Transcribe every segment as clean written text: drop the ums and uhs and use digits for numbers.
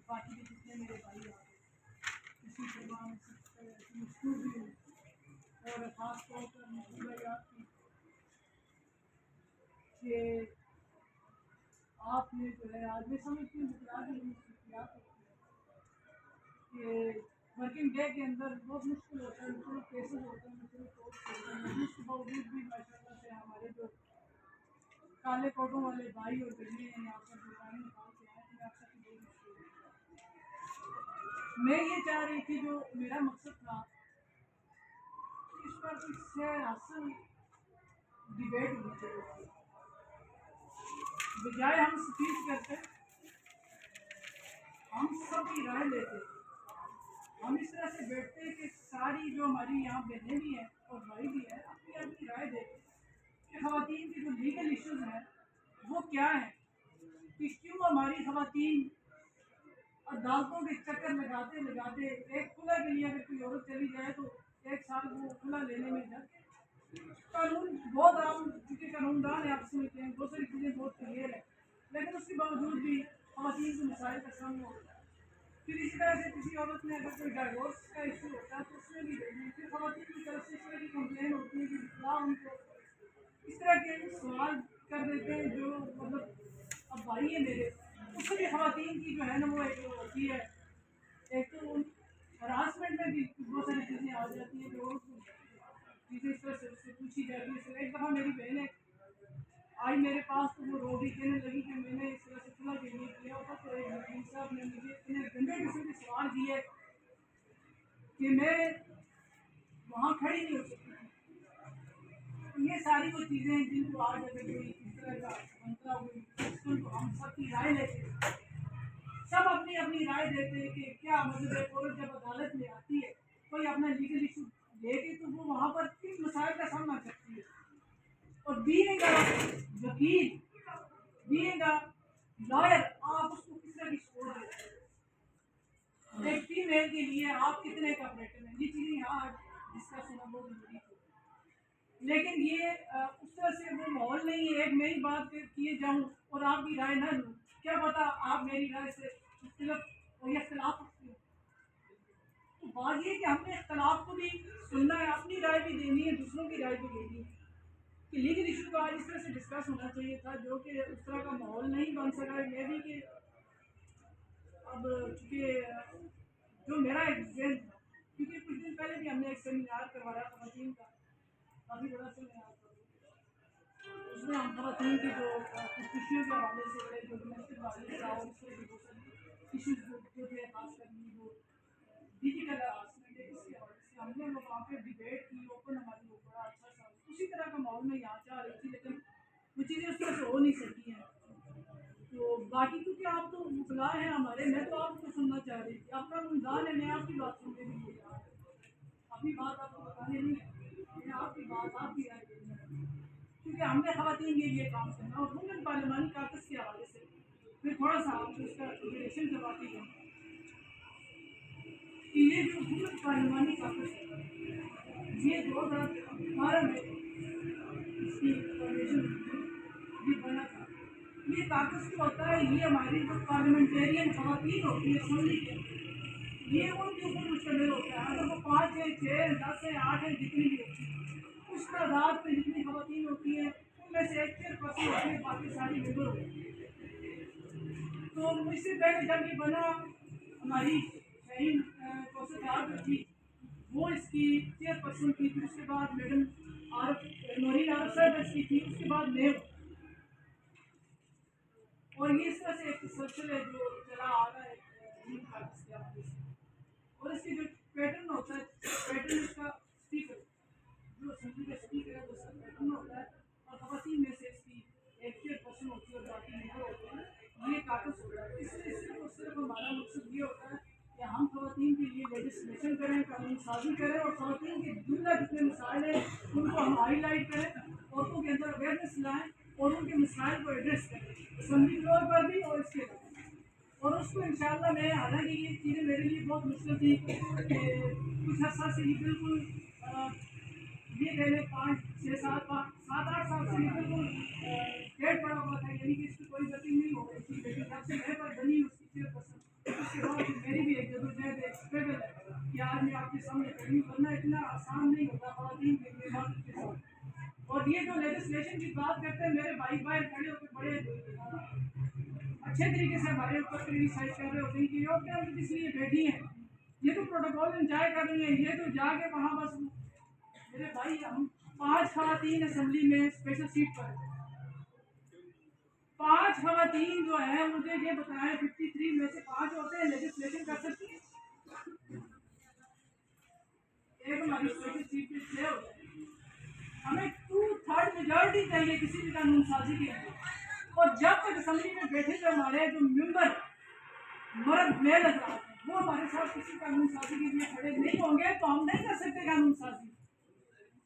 باقی بھی جتنے میرے بھائی آ گئے اسی زبان سے مشہور بھی ہوں اور خاص طور پر مشہور یاد کی کہ آپ نے جو ہے آج میں سمجھتی ہوں کہ ورکنگ ڈے کے اندر بہت مشکل ہوتا ہے، مختلف کیسز ہوتے ہیں، مختلف کوٹس ہوتے ہیں، اس کے باوجود بھی ماشاء اللہ سے ہمارے جو کالے کوٹوں والے بھائی اور بہنیں ہیں یہاں پر دکانیں نکال کے آئے ہیں، آپ سب کی بہت مشکل ہے۔ میں یہ چاہ رہی تھی، جو میرا مقصد تھا اس پر کچھ سیر حاصل ڈبیٹ ہونی چاہیے، بجائے ہم اسپیچ کرتے ہم سب کی رائے لیتے، ہم اس طرح سے بیٹھتے کہ ساری جو ہماری یہاں بہنیں بھی ہیں اور بھائی بھی ہیں اپنی اپنی رائے دیتے کہ خواتین کے جو لیگل ایشوز ہیں وہ کیا ہیں، کہ کیوں ہماری خواتین عدالتوں کے چکر لگاتے لگاتے ایک کھلا کے لیے اگر کوئی عورت چلی جائے تو ایک سال وہ کھلا لینے میں جاتے۔ قانون بہت عام چونکہ قانون دان ہے، آپ سمجھتے ہیں بہت ساری چیزیں بہت کلیئر ہے، لیکن اس کے باوجود بھی خواتین کے مسائل کا سامنا ہوتا ہے۔ پھر اسی طرح سے کسی عورت میں اگر کوئی ڈائیورس کا ایشو ہوتا ہے تو اس میں بھی دیکھیں پھر خواتین کی طرف سے اس طرح کی کمپلین ہوتی ہے کہ فلاں ان کو اس طرح کے سوال کر دیتے ہیں جو مطلب اب بھائی ہے میرے، اس سے بھی خواتین کی جو ہے نا وہ ایک ہوتی ہے، ایک تو ہراسمنٹ میں بھی بہت ساری چیزیں آ جاتی ہیں جو چیزیں اس طرح سے پوچھی جاتی ہے۔ ایک دفعہ میری بہن آئی میرے پاس تو وہ رو بھی کہنے لگی کہ میں نے اس طرح سے کھلا کے لیے کیا ہوتا تو ایک وکیل صاحب نے مجھے اتنے گندے قسم کے سوال دیے کہ میں وہاں کھڑی نہیں ہو سکتی۔ یہ ساری وہ چیزیں ہیں جن کو آج اگر کوئی اس طرح کا مسئلہ ہوئی تو ہم سب کی رائے لیتے، سب اپنی اپنی رائے دیتے ہیں کہ کیا مطلب عورت جب عدالت میں آتی ہے کوئی اپنا لیگل ایشو لے کے تو وہ وہاں پر کن مسائل کا سامنا کرتی ہے، اور بینگ اے وکیل بینگ اے لائر آپ اس کو کس طرح کی سپورٹ دیتے ہیں، ایک فیمیل کے لیے آپ کتنے کاپریٹو ہیں، یہ چیزیں یہاں ڈسکس ہونا بہت ضروری ہے۔ لیکن یہ اس طرح سے وہ ماحول نہیں ہے ایک میں ہی بات کیے جاؤں اور آپ کی رائے نہ لوں، کیا پتا آپ میری رائے سے اختلاف رکھتے ہو۔ تو بات یہ کہ ہم نے اختلاف کو بھی سننا ہے، اپنی رائے بھی دینی ہے، دوسروں کی رائے بھی دینی ہے، کہ لیگل ایشو کا آج اس طرح سے ڈسکس ہونا چاہیے تھا جو کہ اس طرح کا ماحول نہیں بن سکا ہے۔ یہ بھی کہ اب چونکہ جو میرا ایک ذہن تھا، کیونکہ کچھ دن پہلے بھی ہم نے ایک سیمینار کروایا خواتین کا، کافی بڑا سیمینار تھا، اس میں ہم خواتین کی جو کچھ ایشوز کے حوالے سے جو ڈومیسٹک وائلنس تھا اور اس سے جو ایشوز جو تھے خاص کر وہ ڈیجیٹل ہراسمنٹ ہے اس کے حوالے سے ہم نے وہاں پہ ڈبیٹ کی، اوپن ہماری وہ بڑا اچھا تھا، اسی طرح کا ماحول میں یہاں چاہ رہی تھی لیکن وہ چیزیں اس طرح سے ہو نہیں سکی ہیں۔ تو باقی کیونکہ آپ تو مطلع ہیں ہمارے، میں تو آپ کو سننا چاہ رہی تھی، آپ کا رمضان ہے، میں آپ کی بات سننے کے لیے اپنی بات آپ کو بتانے نہیں ہے، میں آپ کی بات آپ کی رائے دینی ہے، کیونکہ ہم نے خواتین کے لیے کام کرنا اور وومن پارلیمانی کاکس کے حوالے سے پھر تھوڑا سا آپ کو اس کا ریلیشن کرواتی ہے کہ یہ جو وومن پارلیمانی کاکس ہے یہ 2018 میں اس کی فارمیشن یہ بنا تھا۔ یہ کاکس جو ہوتا ہے یہ ہماری جو پارلیمنٹیرین خواتین ہوتی ہے اسمبلی کے، یہ ان کے اوپر مشتمل ہوتا ہے، اگر وہ 5 ہے 6 ہے 10 ہے 8 ہے جتنی بھی ہوتی ہے اس تعداد پہ جتنی خواتین ہوتی ہیں ان میں سے ایک 1% ہوتی ہے، باقی ساری لیبر ہوتی ہے۔ تو اس سے پہلے جب یہ بنا ہماری شہین کوثر جو تھی وہ اس کی 1% تھی، پھر اس کے بعد میڈم نورین عارف صاحب اس کی تھی، اس کے بعد میں، اور یہ اس طرح سے ایک سلسلہ ہے جو چلا آ رہا ہے اور اس کی جو پیٹرن ہوتا ہے، پیٹرن اس کا اسپیکر جو اسمبلی کا اسپیکر ہے اس کا پیٹرن ہوتا ہے اور خواتین میں سے اس کی 1% ہوتی ہے اور باقی لیبر ہوتے ہیں، یہ کاغذ ہوتا ہے۔ اس سے صرف ہمارا مقصد یہ ہوتا ہے کہ ہم خواتین کے لیے لیجسلیشن کریں، قانون سازی کریں اور خواتین کے جملہ جتنے مسائل ہیں ان کو ہم ہائی لائٹ کریں، عورتوں کے اندر اویئرنیس لائیں اور ان کے مسائل کو ایڈریس کریں اسمبلی فلور پر بھی اور اس کے علاوہ. اور اس کو انشاءاللہ میں حالانکہ یہ چیزیں میرے لیے بہت مشکل تھی کہ کچھ عرصہ سے یہ بالکل یہ کہہ لیں 5 6 7 8 سال سے یہ بالکل ڈیٹ پڑا ہوا تھا یعنی کہ اس کی کوئی گتی نہیں ہو رہی تھی لیکن جب سے میرے پر بنی اس کی 6% اس کے بعد میری بھی ایک جدوجہد ایک اسٹرگل ہے کہ آج میں آپ کے سامنے کھڑی ہوں ورنہ اتنا آسان نہیں ہوتا خواتین کے لیے حفاظت کے ساتھ. اور یہ جو لیجسلیشن کی بات کرتے ہیں میرے بھائی باہر کھڑے ہو کے بڑے اچھے طریقے سے ہمارے اوپر کریٹیسائز کر رہے ہوتے ہیں کہ یہ کیا کس لیے بیٹھی ہیں یہ تو پروٹوکول انجوائے کر رہی ہیں یہ تو جا کے وہاں بس. میرے بھائی ہم 5 خواتین اسمبلی میں اسپیشل سیٹ پر ہیں. 5 خواتین جو ہیں مجھے یہ بتائیں 53 میں سے 5 ہوتے ہیں لیجسلیشن کر سکتی ہیں. ایک ہماری اسپیشل سیٹ پہ 6 ہوتے ہیں. ہمیں 2/3 میجورٹی چاہیے کسی بھی قانون سازی کے لیے. اور جب تک اسمبلی میں بیٹھے جو ہمارے جو ممبر مرد میل حضرات ہیں وہ ہمارے ساتھ کسی قانون سازی کے لیے کھڑے نہیں ہوں گے تو ہم نہیں کر سکتے قانون سازی.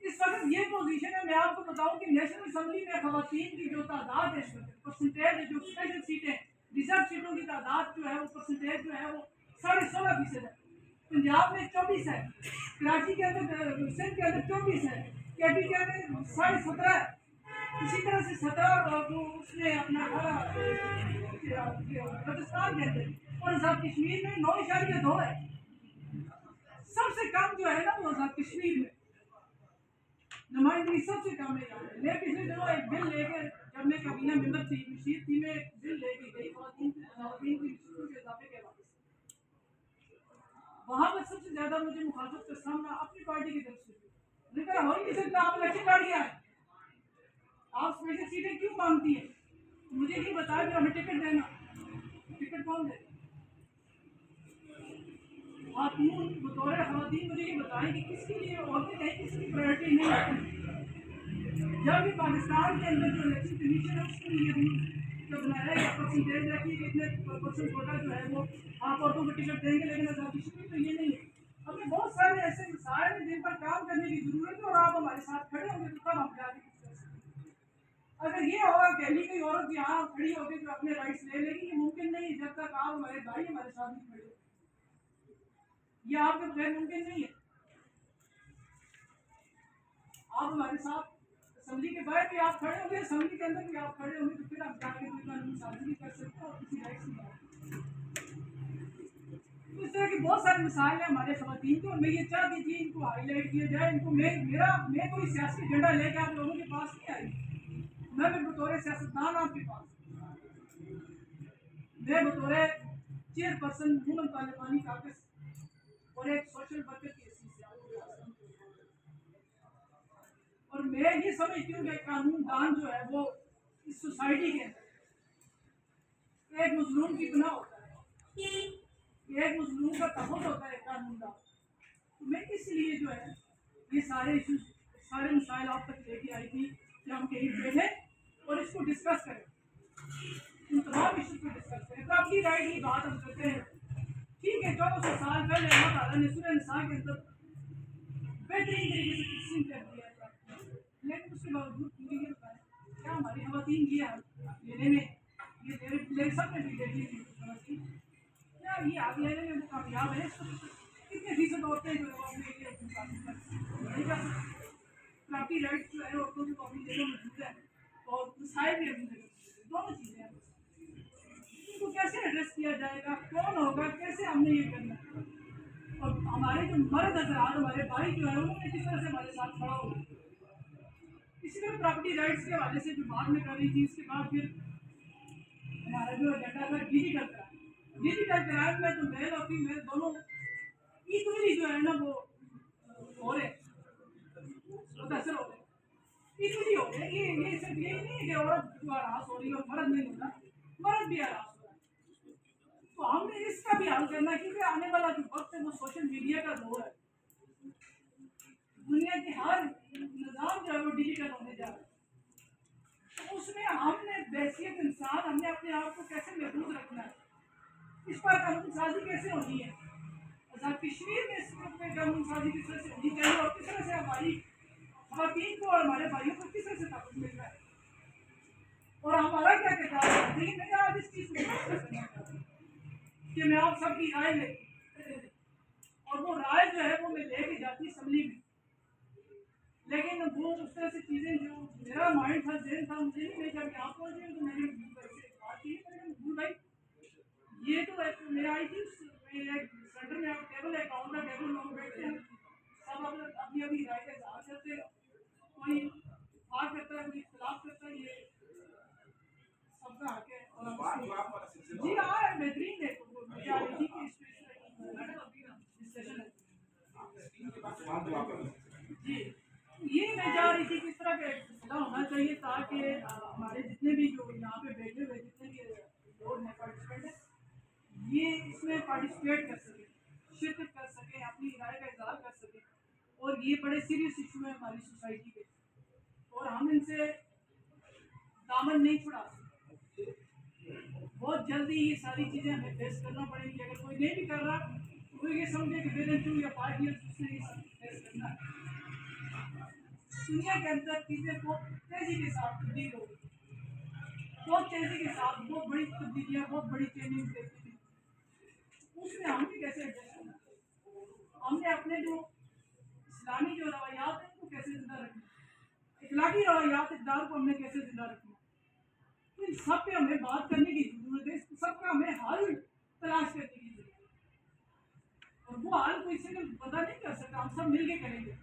اس وقت یہ پوزیشن ہے. میں آپ کو بتاؤں کہ نیشنل اسمبلی میں خواتین کی جو تعداد ہے پرسنٹیج جو اسپیشل سیٹیں ریزرو سیٹوں کی تعداد جو ہے وہ پرسنٹیج جو ہے وہ 16.5% ہے. پنجاب میں 24 ہے, کراچی کے اندر سندھ کے اندر 24 ہے, کے پی کے اندر 17.5 ہے. اسی طرح سے 17 اس نے اپنا راجستھان کے اندر اور آزاد کشمیر میں 9.2 ہے. سب سے کم جو ہے نا وہ آزاد کشمیر میں نمائندگی سب سے کم ہے. میں پچھلے دنوں ایک بل لے کے جب میں کابینہ ممبر تھی مشیر تھی میں ایک بل لے کے گئی خواتین کی نشستوں کے اضافے کے حوالے سے. وہاں پر سب سے زیادہ مجھے مخالفت کا سامنا اپنی پارٹی کی طرف سے میں کہا ہو نہیں سکتا. آپ الیکشن لڑ گیا ہے, آپ اسپیشل سیٹیں کیوں مانگتی ہیں؟ مجھے یہ بتایا کہ ہمیں ٹکٹ دینا. ٹکٹ کون دے؟ خاتون بطور خواتین مجھے یہ بتائیں کہ کس کے لیے عورتیں کہیں کسی کی پرائرٹی نہیں ہے. جب بھی پاکستان کے اندر جو الیکشن کمیشن ہے اس کے لیے بھی جو بنایا ہے پرسنٹیج ہے کہ اتنے پرسنٹ کوٹا جو ہے وہ آپ عورتوں کو ٹکٹ دیں گے لیکن آزاد کشمیر تو یہ نہیں ہے. ہمیں بہت سارے ایسے مسائل ہیں جن پر کام کرنے کی ضرورت ہے اور آپ ہمارے ساتھ کھڑے ہوں گے تو تب ہم جا کے کس طرح سے. اگر یہ ہوگا کہ علی کوئی عورت یہاں کھڑی ہوگی جو اپنے رائٹس لے لے گی یہ ممکن نہیں جب تک آپ ہمارے بھائی ہمارے ساتھ نہیں کھڑے. یہ آپ کے بغیر ممکن نہیں ہے. آپ ہمارے ساتھ اسمبلی کے باہر بھی آپ کھڑے ہوں گے اسمبلی کے اندر بھی آپ کھڑے ہوں گے تو پھر آپ جا کے کوئی قانون سازی نہیں کر سکتے اور کسی رائٹس نہیں آ. اس طرح کے بہت سارے مسائل ہیں ہمارے خواتین کے اور میں یہ چاہتی تھی ان کو ہائی لائٹ کیا جائے. ان کو میں کوئی سیاسی ایجنڈا لے کے آپ لوگوں کے پاس نہیں آئی. میں بطور سیاستدان آپ کے پاس میں بطور چیئر پرسن وومن پارلیمانی کاکس اور ایک سوشل ورکر کی حیثیت سے اور میں یہ سمجھتی ہوں کہ قانون دان جو ہے وہ اس سوسائٹی کے اندر ایک مظلوم کی گناہ ہوتا ہے, ایک مظلوم کا تحفظ ہوتا ہے قانون دان. تو میں اس لیے جو ہے یہ سارے ایشوز سارے مسائل آپ تک لے کے آئی تھی کہ ہم کہیں بیٹھیں اور اس کو ڈسکس کریں. ان تمام ایشوز کو ڈسکس کریں. پراپرٹی رائٹ کی بات ہم کرتے ہیں ٹھیک ہے. 1400 سال پہلے اللہ تعالیٰ نے سورہ نساء کے اندر بہترین طریقے سے تقسیم کر دیا ہے لیکن اس کے باوجود مجھے یہ بتائیں کیا ہماری خواتین یہ لینے میں یہ لے سب نے بھی دیکھی خواتین کیا یہ آگ لینے میں وہ کامیاب ہے. کتنے فیصد عورتیں جو ہے وہ اپنے لیے نہیں کر سکتی. پراپرٹی رائٹ جو ہے عورتوں کی اپنی جگہ موجود ہے اور مسائل بھی اپنی جگہ دونوں چیزیں ہیں. ان کو کیسے ایڈریس کیا جائے گا, کون ہوگا, کیسے ہم نے یہ کرنا ہے اور ہمارے جو مرد حضرات ہمارے بھائی جو ہے انہوں نے کس طرح سے ہمارے ساتھ کھڑا ہوگا. اسی طرح پراپرٹی رائٹس کے حوالے سے جو بات میں کر رہی تھی اس کے بعد پھر ہمارا جو ایجنڈا تھا ڈیجیٹل کرائم میں تو میل اور فیمیل دونوں ایکولی جو ہے نا وہ ہو رہے متاثر ہو رہے ایکولی ہو رہے. یہ صرف یہی نہیں ہے کہ عورت جو ہراس ہو رہی ہے اور مرد نہیں ہو رہا, مرد بھی ہراس ہو رہا ہے. تو ہم نے اس کا بھی حل کرنا ہے کیونکہ آنے والا جو وقت ہے وہ سوشل میڈیا کا دور ہے. دنیا کے ہر نظام جو ہے وہ ڈیجیٹل ہونے جا رہا ہے. تو اس میں ہم نے بحیثیت انسان ہم نے اپنے آپ کو کیسے محفوظ رکھنا ہے, اس پر قانون سازی کیسے ہونی ہے. آزاد کشمیر میں اس میں قانون سازی کس طرح سے ہونی چاہیے اور کس طرح سے ہماری خواتین کو اور ہمارے بھائیوں کو کس طرح سے تحفظ مل رہا ہے. اور ہمارا کیا کردار ہے؟ لیکن میں آج اس چیز کو ڈسکس کرنا چاہتا ہوں کہ میں آپ سب کی رائے لے اور وہ رائے جو ہے وہ میں لے کے جاتی اسمبلی میں، لیکن وہ اس طرح سے چیزیں جو میرا مائنڈ تھا ذہن تھا مجھے نہیں، میں جب یہاں پہنچ گئی تو میں نے بات کی بھائی یہ تو میرا آئی تھی سینٹر میں ٹیبل ہے، کاؤنٹر ٹیبل لوگ بیٹھتے ہیں سب اپنی اپنی رائے کا اظہار کرتے ہیں، کوئی بات کرتا ہے کوئی اختلاف کرتا ہے، یہ سب کا حق ہے اور جی ہاں بہترین ہے مجھے آ رہی تھی کہ اس ڈسکشن ہے جی یہ میں چاہ رہی تھی کہ اس طرح کا ایک سلسلہ ہونا چاہیے تاکہ ہمارے جتنے بھی جو یہاں پہ بیٹھے ہوئے جتنے بھی لوگ ہیں پارٹیسپینٹ ہیں یہ اس میں پارٹیسپیٹ کر سکیں، شرکت کر سکیں، اپنی رائے کا اظہار کر سکیں، اور یہ بڑے سیریس ایشو ہیں ہماری سوسائٹی کے اور ہم ان سے دامن نہیں چھڑا سکتے، بہت جلدی یہ ساری چیزیں ہمیں فیس کرنا پڑیں گی، اگر کوئی نہیں بھی کر رہا تو یہ سمجھے کہ ود ان 2 یا 5 ایئرس اس نے یہ سب فیس کرنا ہے۔ دنیا کے اندر چیزیں بہت تیزی کے ساتھ تبدیل ہو گئی، بہت تیزی کے ساتھ بہت بڑی تبدیلیاں بہت بڑی چینجنگ دیکھی تھی، اس میں ہم نے کیسے ایڈجسٹ کرنا ہے؟ ہم نے اپنے جو اسلامی جو روایات ہیں ان کو کیسے زندہ رکھنا ہے؟ اخلاقی روایات اقدار کو ہم نے کیسے زندہ رکھنا ہے؟ ان سب پہ ہمیں بات کرنے کی ضرورت ہے، اس سب کا ہمیں حل تلاش کرنے کی ضرورت ہے، اور وہ حل کوئی سنگل بندہ نہیں کر سکتا، ہم سب مل کے کریں گے۔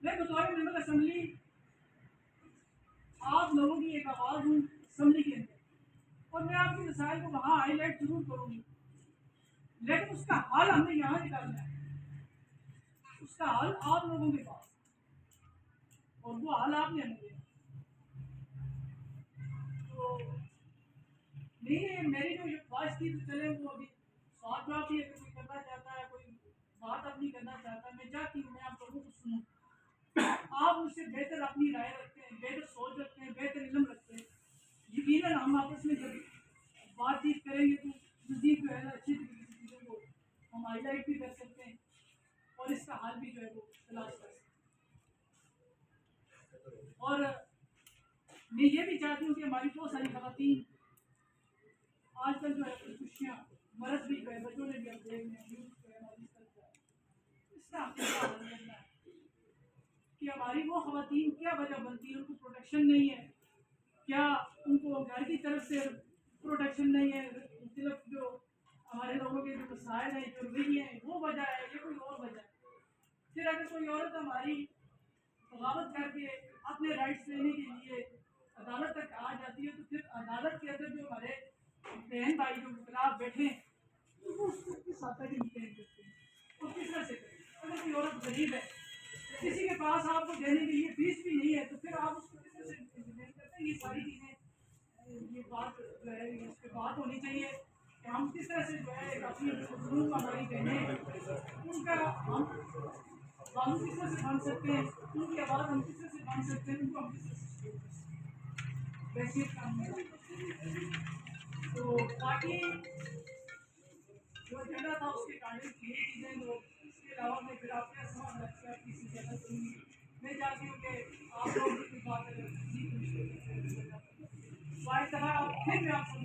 میں بطور ممبر اسمبلی آپ لوگوں کی ایک آواز ہوں اسمبلی کے اندر، اور میں آپ کے مسائل کو وہاں ہائی لائٹ ضرور کروں گی، لیکن اس کا حل ہم نے یہاں نکالنا ہے، اس کا حل آپ لوگوں کے پاس، اور وہ حل آپ نے ہمیں دینا۔ تو میری جو خواہش تھی تو چلے وہ ابھی سوال جواب بھی اگر کوئی کرنا چاہتا ہے، کوئی بات اپنی کرنا چاہتا ہے، میں چاہتی ہوں میں آپ لوگوں کو سنوں، آپ مجھ سے بہتر اپنی رائے رکھتے ہیں، بہتر سوچ رکھتے ہیں، بہتر علم رکھتے ہیں، یقیناً ہم آپس میں جب بات چیت کریں گے تو مزید جو ہے نا اچھی طریقے سے چیزوں کو ہم ہائی لائٹ بھی کر سکتے ہیں اور اس کا حل بھی جو ہے وہ تلاش کر سکتے ہیں۔ اور میں یہ بھی چاہتی ہوں کہ ہماری بہت ساری خواتین آج کل جو ہے خوشیاں مرد بھی جو ہے بچوں نے بھی ہم دیکھ رہے ہیں یوز جو ہے ہماری اس کا ہم نے کیا حل کرنا ہے کہ ہماری وہ خواتین کیا وجہ بنتی ہے، ان کو پروٹیکشن نہیں ہے کیا، ان کو گھر کی طرف سے پروٹیکشن نہیں ہے، مختلف جو ہمارے لوگوں کے جو مسائل ہیں جو رویے ہیں وہ وجہ ہے، یہ کوئی اور وجہ ہے؟ پھر اگر کوئی عورت ہماری بغاوت کر کے اپنے رائٹس لینے کے لیے عدالت تک آ جاتی ہے تو پھر عدالت کے اندر جو ہمارے بہن بھائی جو خلاف بیٹھے ہیں وہ اس کو کس حد تک امتحان کرتے ہیں اور کس طرح سے کرتے ہیں؟ اگر کوئی عورت غریب ہے کسی کے پاس آپ کو دینے کے لیے فیس بھی نہیں ہے تو پھر آپ اس کو کس طرح سے امتحان کرتے ہیں؟ یہ ساری چیزیں یہ بات جو ہے اس پہ بات ہونی چاہیے کہ ہم کس طرح سے جو ہے ایک اپنی مظلوم ہماری بہنیں ان کا ہم کس طرح سے بن سکتے ہیں، ان کی آواز ہم کس طرح سے بن سکتے ہیں، ان کو ہم کس طرح سے بحثیت کام ہے۔ تو باقی جو ایجنڈا تھا اس کے قائم کی یہ چیزیں جو اس کے علاوہ میں پھر آپ کیا سمجھ لگتا ہے کسی جگہ کروں گی، میں چاہتی ہوں کہ آپ لوگ بھی کوئی بات اگر پھر میں آپ